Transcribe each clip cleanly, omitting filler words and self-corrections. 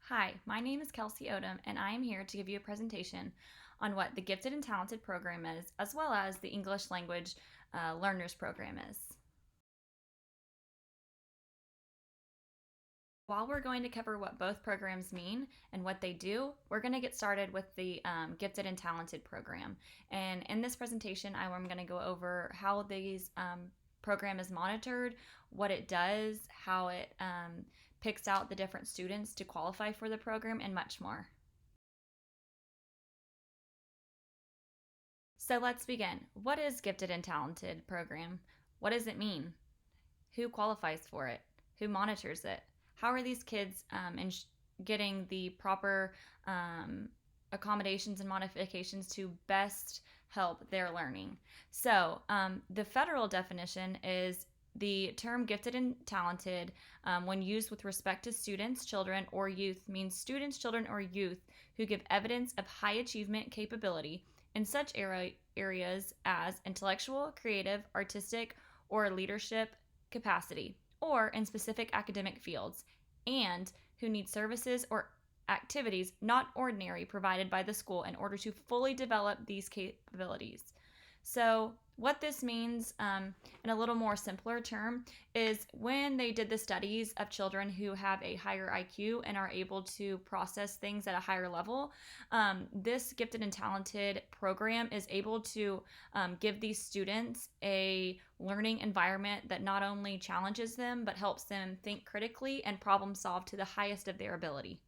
Hi, my name is Kelsey Odom, and I am here to give you a presentation on what the Gifted and Talented program is, as well as the English Language Learners program is. While we're going to cover what both programs mean and what they do, we're going to get started with the Gifted and Talented program. And in this presentation, I'm going to go over how these program is monitored, what it does, how it picks out the different students to qualify for the program, and much more. So let's begin. What is Gifted and Talented program? What does it mean? Who qualifies for it? Who monitors it? How are these kids getting the proper accommodations and modifications to best help their learning? So the federal definition is the term gifted and talented, when used with respect to students, children, or youth, means students, children, or youth who give evidence of high achievement capability in such areas as intellectual, creative, artistic, or leadership capacity, or in specific academic fields, and who need services or activities not ordinary provided by the school in order to fully develop these capabilities. So, what this means, in a little more simpler term, is when they did the studies of children who have a higher IQ and are able to process things at a higher level, this gifted and talented program is able to give these students a learning environment that not only challenges them but helps them think critically and problem solve to the highest of their ability.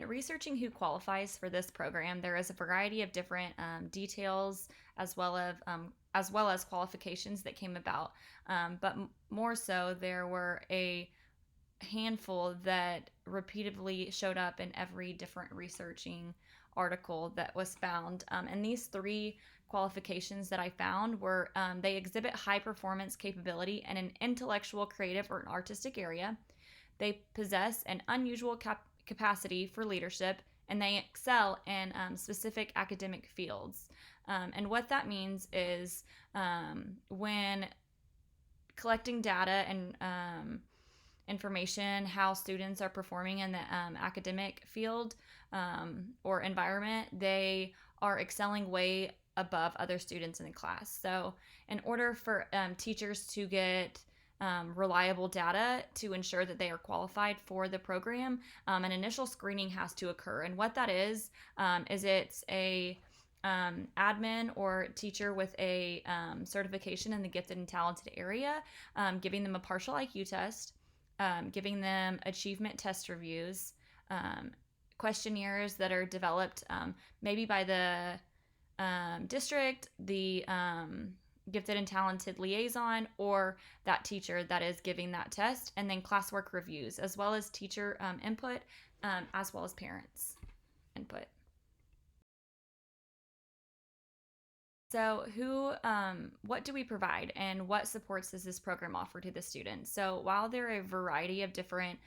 Researching who qualifies for this program, there is a variety of different details as well as qualifications that came about. But more so, there were a handful that repeatedly showed up in every different researching article that was found. And these three qualifications that I found were they exhibit high performance capability in an intellectual, creative, or an artistic area. They possess an unusual capacity for leadership, and they excel in specific academic fields. And what that means is when collecting data and information, how students are performing in the academic field or environment, they are excelling way above other students in the class. So, in order for teachers to get reliable data to ensure that they are qualified for the program, an initial screening has to occur. And what that is it's a admin or teacher with a certification in the gifted and talented area, giving them a partial IQ test, giving them achievement test reviews, questionnaires that are developed maybe by the district, the gifted and talented liaison, or that teacher that is giving that test, and then classwork reviews, as well as teacher input, as well as parents' input. So, what do we provide, and what supports does this program offer to the students? So, while there are a variety of different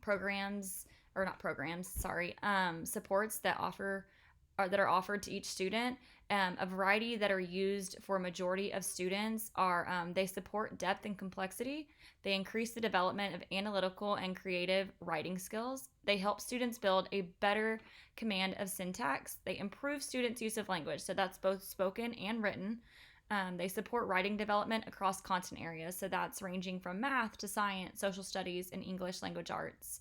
programs, or not programs, sorry, supports that are offered to each student, a variety that are used for a majority of students are they support depth and complexity. They increase the development of analytical and creative writing skills. They help students build a better command of syntax. They improve students' use of language, so that's both spoken and written. They support writing development across content areas, so that's ranging from math to science, social studies, and English language arts.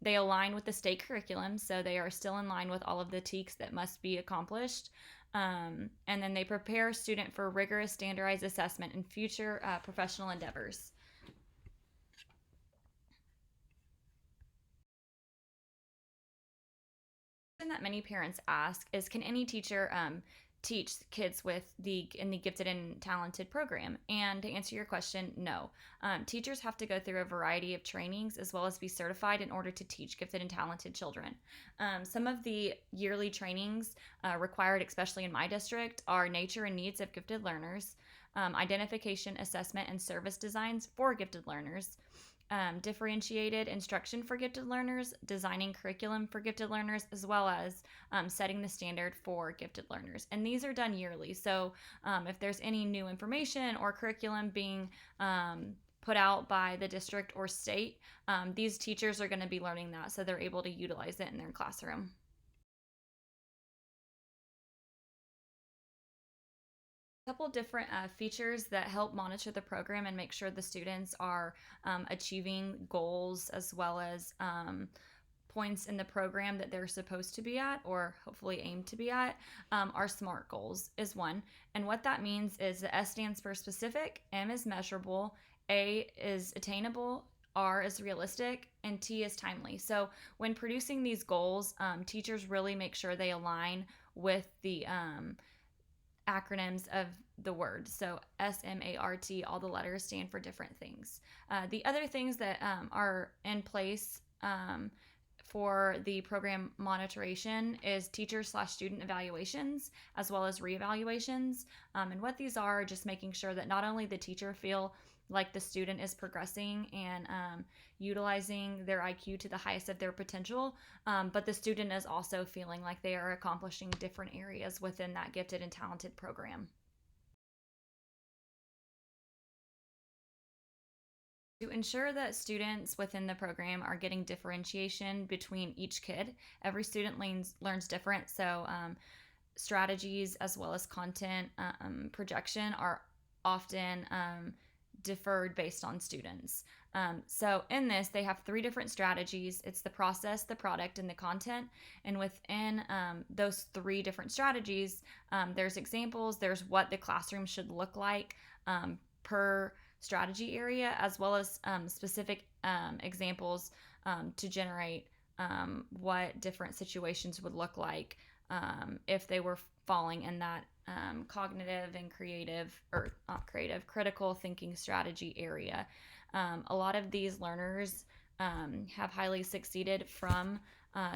They align with the state curriculum, so they are still in line with all of the TEKS that must be accomplished. And then they prepare a student for rigorous standardized assessment in future professional endeavors. That many parents ask is, can any teacher teach kids in the gifted and talented program? And to answer your question, no. Teachers have to go through a variety of trainings as well as be certified in order to teach gifted and talented children. Some of the yearly trainings required, especially in my district, are nature and needs of gifted learners, identification, assessment, and service designs for gifted learners, differentiated instruction for gifted learners, designing curriculum for gifted learners, as well as setting the standard for gifted learners. And these are done yearly. So if there's any new information or curriculum being put out by the district or state, these teachers are going to be learning that, so they're able to utilize it in their classroom. A couple different features that help monitor the program and make sure the students are achieving goals as well as points in the program that they're supposed to be at or hopefully aim to be at are SMART goals is one. And what that means is the S stands for specific, M is measurable, A is attainable, R is realistic, and T is timely. So when producing these goals, teachers really make sure they align with the acronyms of the word. So SMART, all the letters stand for different things. The other things that are in place for the program monitoration is teacher/student evaluations as well as reevaluations. And what these are just making sure that not only the teacher feel like the student is progressing and utilizing their IQ to the highest of their potential, but the student is also feeling like they are accomplishing different areas within that gifted and talented program. To ensure that students within the program are getting differentiation between each kid, every student learns different. So, strategies as well as content projection are often deferred based on students. So, in this, they have three different strategies: it's the process, the product, and the content. And within those three different strategies, there's examples, there's what the classroom should look like per strategy area, as well as specific examples to generate what different situations would look like if they were falling in that cognitive and creative, or not creative, critical thinking strategy area. A lot of these learners have highly succeeded from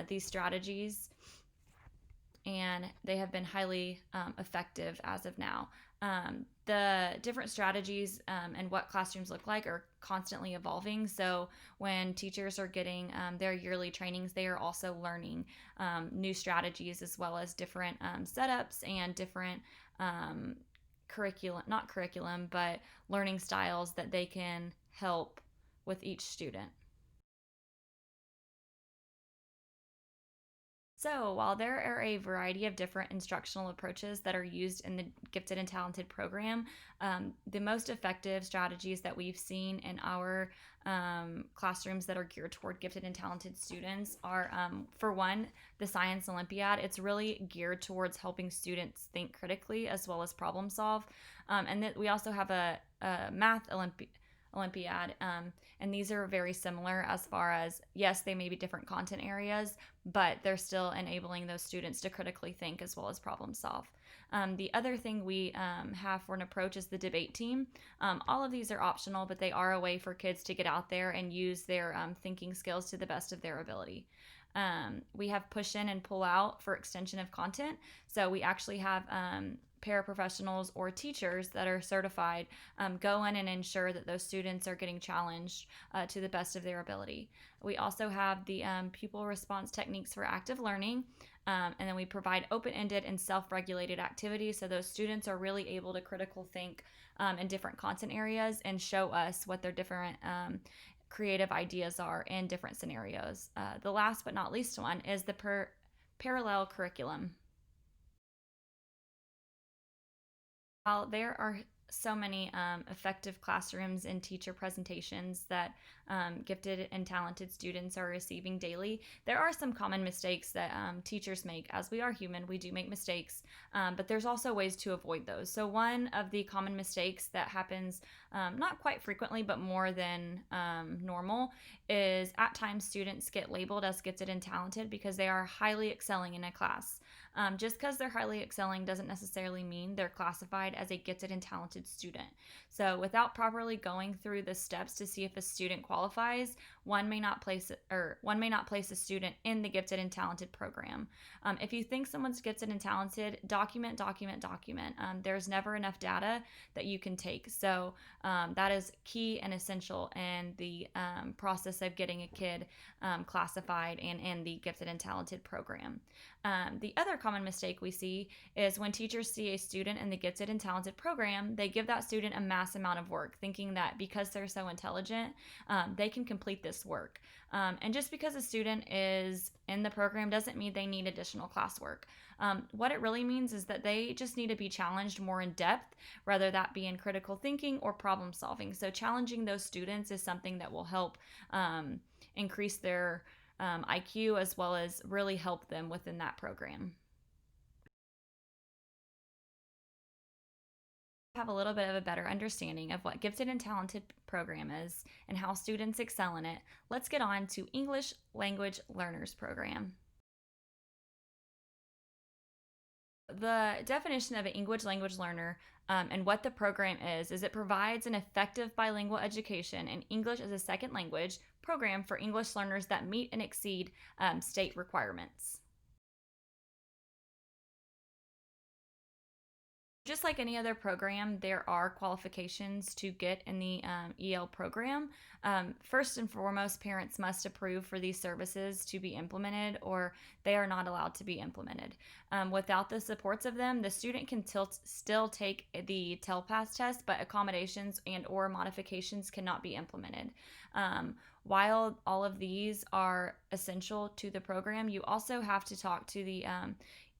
these strategies, and they have been highly effective as of now. The different strategies and what classrooms look like are constantly evolving. So when teachers are getting their yearly trainings, they are also learning new strategies as well as different setups and different not curriculum, but learning styles that they can help with each student. So, while there are a variety of different instructional approaches that are used in the Gifted and Talented program, the most effective strategies that we've seen in our classrooms that are geared toward gifted and talented students are, for one, the Science Olympiad. It's really geared towards helping students think critically as well as problem solve. And that we also have a Math Olympiad, and these are very similar as far as, yes, they may be different content areas, but they're still enabling those students to critically think as well as problem solve. The other thing we have for an approach is the debate team. All of these are optional, but they are a way for kids to get out there and use their thinking skills to the best of their ability. We have push in and pull out for extension of content. So we actually have paraprofessionals or teachers that are certified go in and ensure that those students are getting challenged to the best of their ability. We also have the pupil response techniques for active learning, and then we provide open-ended and self-regulated activities, so those students are really able to critical think in different content areas and show us what their different creative ideas are in different scenarios. The last but not least one is the parallel curriculum. While there are so many effective classrooms and teacher presentations that gifted and talented students are receiving daily, there are some common mistakes that teachers make. As we are human, we do make mistakes, but there's also ways to avoid those. So one of the common mistakes that happens not quite frequently, but more than normal, is at times students get labeled as gifted and talented because they are highly excelling in a class. Just because they're highly excelling doesn't necessarily mean they're classified as a gifted and talented student. So without properly going through the steps to see if a student qualifies, one may not place a student in the gifted and talented program. If you think someone's gifted and talented, document. There's never enough data that you can take. So that is key and essential in the process of getting a kid classified and in the gifted and talented program. The other common mistake we see is when teachers see a student in the gifted and talented program, they give that student a mass amount of work, thinking that because they're so intelligent, they can complete this work. And just because a student is in the program doesn't mean they need additional classwork. What it really means is that they just need to be challenged more in depth, whether that be in critical thinking or problem solving. So challenging those students is something that will help increase their IQ, as well as really help them within that program. Have a little bit of a better understanding of what gifted and talented program is and how students excel in it, let's get on to English Language Learners Program. The definition of an English language learner and what the program is it provides an effective bilingual education in English as a second language program for English learners that meet and exceed state requirements. Just like any other program, there are qualifications to get in the EL program. First and foremost, parents must approve for these services to be implemented, or they are not allowed to be implemented. Without the supports of them, the student can still take the TELPAS test, but accommodations and or modifications cannot be implemented. While all of these are essential to the program, you also have to talk to the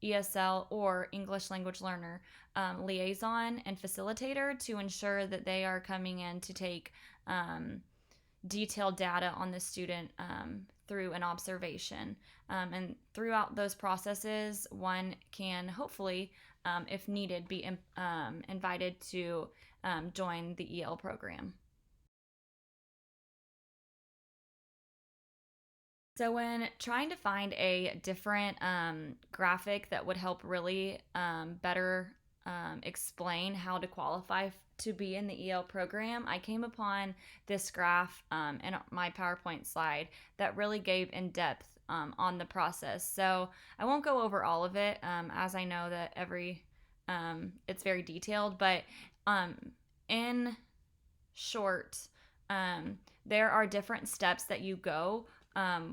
ESL or English language learner liaison and facilitator to ensure that they are coming in to take detailed data on the student through an observation. And throughout those processes, one can hopefully, if needed, be invited to join the EL program. So, when trying to find a different graphic that would help really better explain how to qualify to be in the EL program, I came upon this graph in my PowerPoint slide that really gave in depth on the process. So, I won't go over all of it as I know that it's very detailed, but in short, there are different steps that you go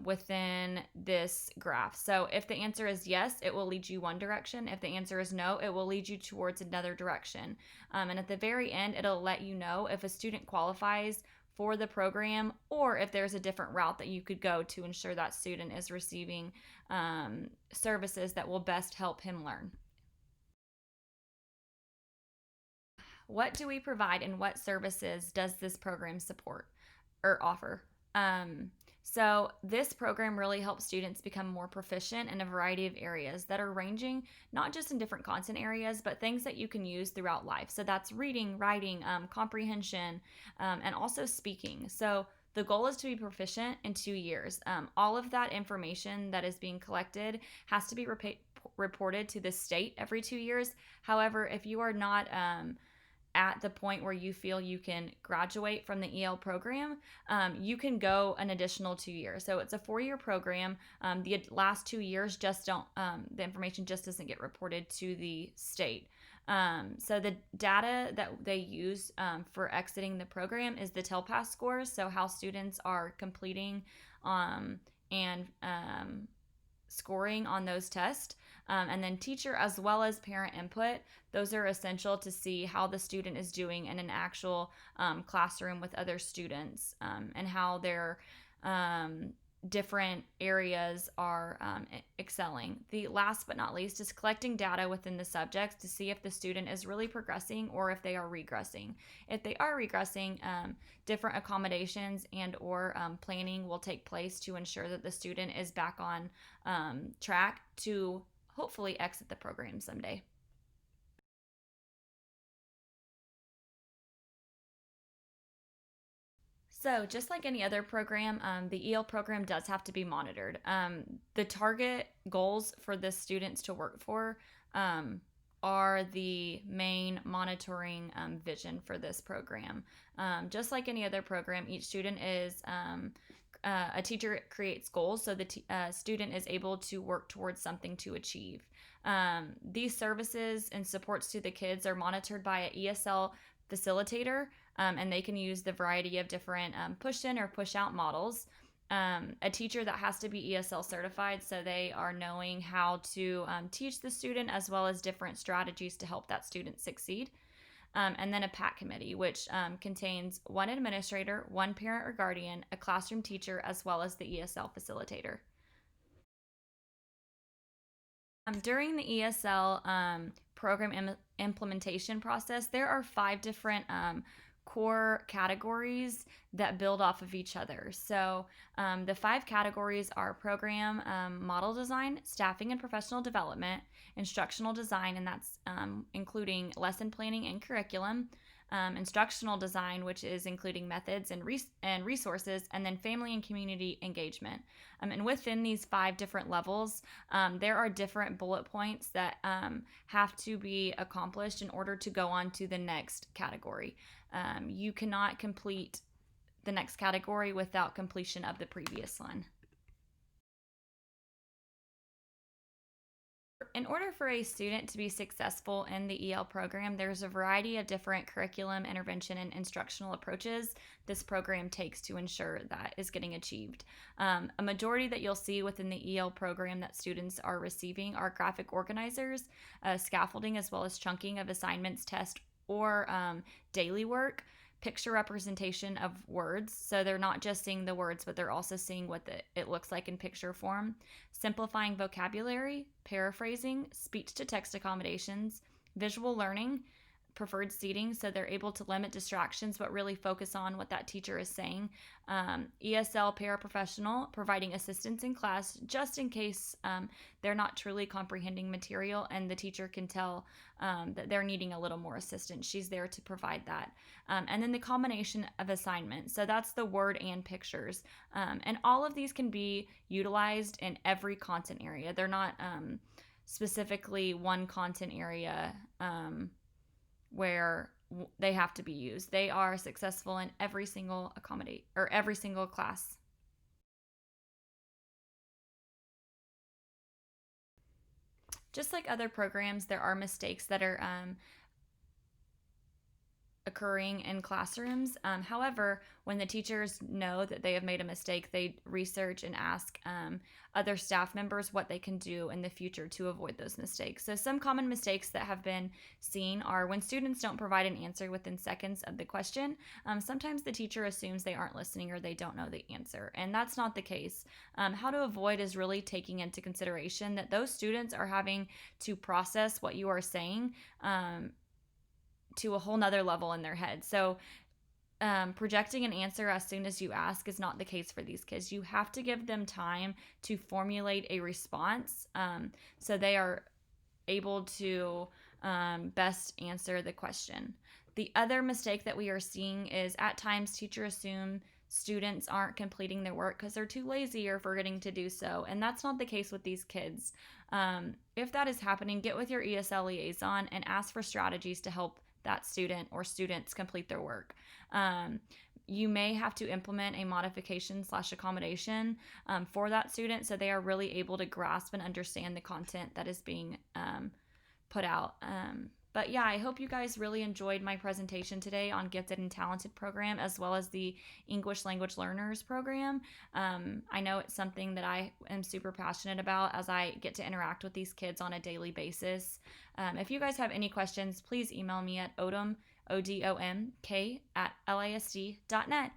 within this graph. So if the answer is yes, it will lead you one direction. If the answer is no, it will lead you towards another direction. And at the very end, it'll let you know if a student qualifies for the program or if there's a different route that you could go to ensure that student is receiving services that will best help him learn. What do we provide and what services does this program support or offer? So this program really helps students become more proficient in a variety of areas that are ranging not just in different content areas, but things that you can use throughout life. So that's reading, writing, comprehension, and also speaking. So the goal is to be proficient in 2 years. All of that information that is being collected has to be reported to the state every 2 years. However, if you are not at the point where you feel you can graduate from the EL program, you can go an additional 2 years. So it's a 4-year program. The last 2 years just don't, the information just doesn't get reported to the state. So the data that they use for exiting the program is the TELPAS scores, so how students are completing and scoring on those tests. And then teacher as well as parent input. Those are essential to see how the student is doing in an actual classroom with other students and how their different areas are excelling. The last but not least is collecting data within the subjects to see if the student is really progressing or if they are regressing. If they are regressing, different accommodations and or planning will take place to ensure that the student is back on track to hopefully exit the program someday. So, just like any other program, the EL program does have to be monitored. The target goals for the students to work for are the main monitoring vision for this program. Just like any other program, each student is a teacher creates goals so the student is able to work towards something to achieve. These services and supports to the kids are monitored by an ESL facilitator, and they can use the variety of different push in or push out models. a teacher that has to be ESL certified, so they are knowing how to teach the student as well as different strategies to help that student succeed. And then a PAC committee, which contains one administrator, one parent or guardian, a classroom teacher, as well as the ESL facilitator. During the ESL program implementation process, there are 5 different core categories that build off of each other. So the 5 categories are program model design, staffing and professional development, instructional design, and that's including lesson planning and curriculum, instructional design, which is including methods and resources, and then family and community engagement. And within these 5 different levels, there are different bullet points that have to be accomplished in order to go on to the next category. You cannot complete the next category without completion of the previous one. In order for a student to be successful in the EL program, there's a variety of different curriculum, intervention, and instructional approaches this program takes to ensure that is getting achieved. A majority that you'll see within the EL program that students are receiving are graphic organizers, scaffolding, as well as chunking of assignments, tests, or daily work, picture representation of words. So they're not just seeing the words, but they're also seeing what it looks like in picture form. Simplifying vocabulary, paraphrasing, speech to text accommodations, visual learning, preferred seating, so they're able to limit distractions but really focus on what that teacher is saying. ESL paraprofessional, providing assistance in class just in case they're not truly comprehending material and the teacher can tell that they're needing a little more assistance. She's there to provide that. And then the combination of assignments, so that's the word and pictures. And all of these can be utilized in every content area. They're not specifically one content area where they have to be used. They are successful in every single every single class. Just like other programs, there are mistakes that are occurring in classrooms. However, when the teachers know that they have made a mistake, they research and ask other staff members what they can do in the future to avoid those mistakes. So some common mistakes that have been seen are when students don't provide an answer within seconds of the question. Sometimes the teacher assumes they aren't listening or they don't know the answer, and that's not the case. How to avoid is really taking into consideration that those students are having to process what you are saying to a whole nother level in their head. So projecting an answer as soon as you ask is not the case for these kids. You have to give them time to formulate a response so they are able to best answer the question. The other mistake that we are seeing is at times teachers assume students aren't completing their work because they're too lazy or forgetting to do so. And that's not the case with these kids. If that is happening, get with your ESL liaison and ask for strategies to help that student or students complete their work. You may have to implement a modification/accommodation for that student so they are really able to grasp and understand the content that is being put out. But yeah, I hope you guys really enjoyed my presentation today on Gifted and Talented program as well as the English Language Learners program. I know it's something that I am super passionate about as I get to interact with these kids on a daily basis. If you guys have any questions, please email me at Odom, ODOMK, @LISD.net.